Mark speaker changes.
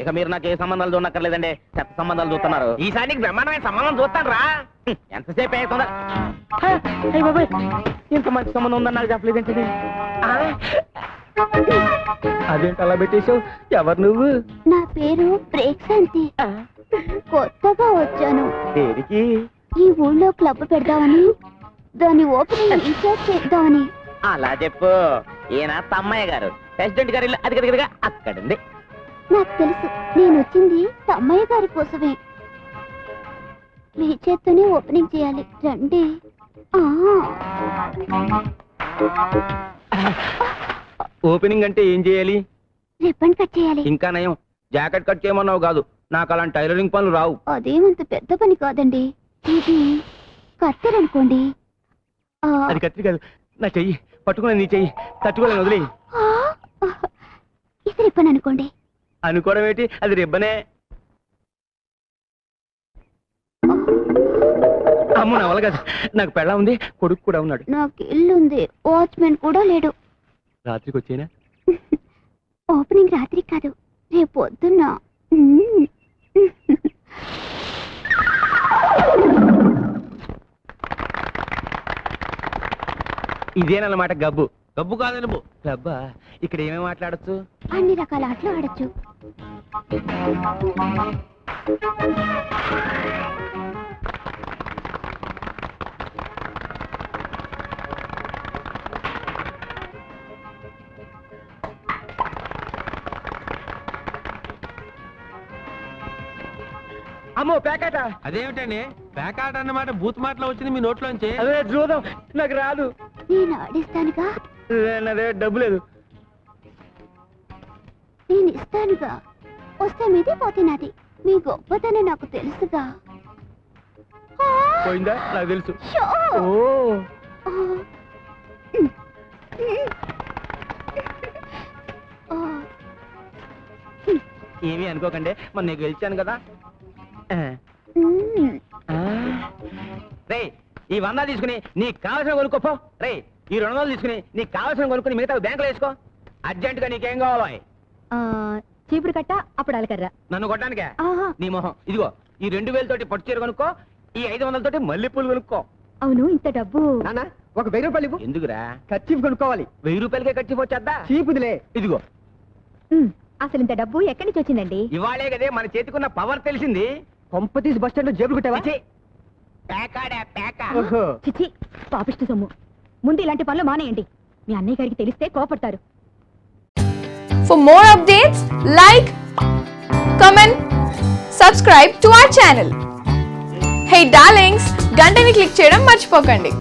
Speaker 1: ఇక మీరు నాకు ఏ సంబంధాలు చూడక్కర్లేదండి, చెత్త సంబంధాలు చూస్తున్నారు. ఈసారి నీకు బ్రహ్మాండమైన సంబంధం చూస్తాను రా. ఎంతసేపు అవుతుందా? ఇంత మంచి సంబంధం ఉందని నాకు చెప్పలేదేంటి? అదేంటి అలా పెట్టేశావు? ఎవరు నువ్వు?
Speaker 2: నా పేరు ప్రేక్షాంతి. కొత్తగా వచ్చాను.
Speaker 1: దేనికి?
Speaker 2: ఈ ఊళ్ళో క్లబ్ పెడదామని, దాని ఓపెనింగ్ ఇన్ఛార్జ్ చేద్దామని.
Speaker 1: అలా చెప్పు. ఈయన తమ్మయ్య గారు, ప్రెసిడెంట్ గారి ఇల్లు అది అక్కడుంది.
Speaker 2: నాకు తెలుసు, నేను వచ్చింది తమ్మయ్య గారి కోసమే. మీ చేత్తోనే ఓపెనింగ్ చేయాలి, రండి.
Speaker 1: ఓపెనింగ్ అంటే ఏం చేయాలి?
Speaker 2: రిబ్బన్ కట్ చేయాలి.
Speaker 1: ఇంకా నయం, జాకెట్ కట్ చేయమన్నావు కాదు. నాకు అలాంటి టైలరింగ్ పనులు రావు.
Speaker 2: అదేమంత పెద్ద పని కాదండి. ఇది కత్తెరనుకోండి.
Speaker 1: అది కత్తి కాదు, నా చెయ్యి పట్టుకుని నీ చెయ్యి తట్టుకోలేను, వదిలే.
Speaker 2: ఇది రిబ్బన్ అనుకోండి.
Speaker 1: అనుకోవడం ఏంటి, అది రిబ్బనే. అమ్మ నా వల్ల కాదు, నాకు పెళ్ళ ఉంది, కొడుకు కూడా ఉన్నాడు.
Speaker 2: నాకు ఇల్లు ఉంది, వాచ్మెన్ కూడా లేడు.
Speaker 1: రాత్రికి వచ్చేనా?
Speaker 2: ఓపెనింగ్ రాత్రి కాదు, రేపు పొద్దున్న.
Speaker 1: ఇదేనన్నమాట గబ్బు. గబ్బు కాదు నువ్వు గబ్బా. ఇక్కడ ఏమేమి మాట్లాడచ్చు?
Speaker 2: అన్ని రకాల ఆటలు ఆడచ్చు.
Speaker 1: అమ్మో ప్యాకెట.
Speaker 3: అదేమిటండి ప్యాకాట్ అన్నమాట బూత్ మాటలో వచ్చింది మీ నోట్లోంచి?
Speaker 1: అదే చూద్దాం, నాకు రాదు.
Speaker 2: నేను ఆడిస్తానుగా.
Speaker 1: అదే డబ్బు లేదు.
Speaker 2: నేను ఇస్తానుగా. వస్తే మీది పోతే నాది. మీ గొప్పతనం నాకు తెలుసుగా.
Speaker 1: పోయిందా? నాకు తెలుసు.
Speaker 2: షో!
Speaker 1: ఓ ఏమీ అనుకోకండి, మొన్న నీకు గెలిచాను కదా. రే ఈ 100 తీసుకుని నీకు కావాల్సిన కొనుక్కోపో. రే ఈ 200 తీసుకుని నీకు కావాల్సిన కొనుక్కుని మిగతా బ్యాంకులో వేసుకో. అర్జెంటుగా నీకేం కావాలో?
Speaker 2: చీపురు కట్ట, అప్పుడు కర్ర.
Speaker 1: నన్ను కొట్టడానికే నీ మొహం. ఇదిగో ఈ 2000 తోటి పట్టు చీర కొనుక్కో, ఈ 500 తోటి మల్లెపూలు కొనుక్కో.
Speaker 2: అవును, ఇంత డబ్బు.
Speaker 4: ఒక 1000 రూపాయలు
Speaker 1: ఎందుకురా?
Speaker 4: ఖర్చీఫ్ కొనుక్కోవాలి.
Speaker 1: 1000 రూపాయలకే ఖర్చు వచ్చేద్దా?
Speaker 4: చీపుదిలే.
Speaker 1: ఇదిగో
Speaker 2: అసలు ఇంత డబ్బు ఎక్కడి నుంచి వచ్చిందండి?
Speaker 1: ఇవాళే కదే మన చేతికున్న పవర్ తెలిసింది.
Speaker 4: కొంపతీసి బస్ స్టాండ్ లో జేబులు పెట్టావా? ఓహో.
Speaker 2: చిచి, పాపిష్టి సొమ్ము. ముందు ఇలాంటి పనులు మానేయండి. మీ అన్నయ్య గారికి తెలిస్తే కోపడతారు.
Speaker 5: For more updates, like, comment, subscribe to our channel. Hey darlings, గంటని click చేయడం మర్చిపోకండి.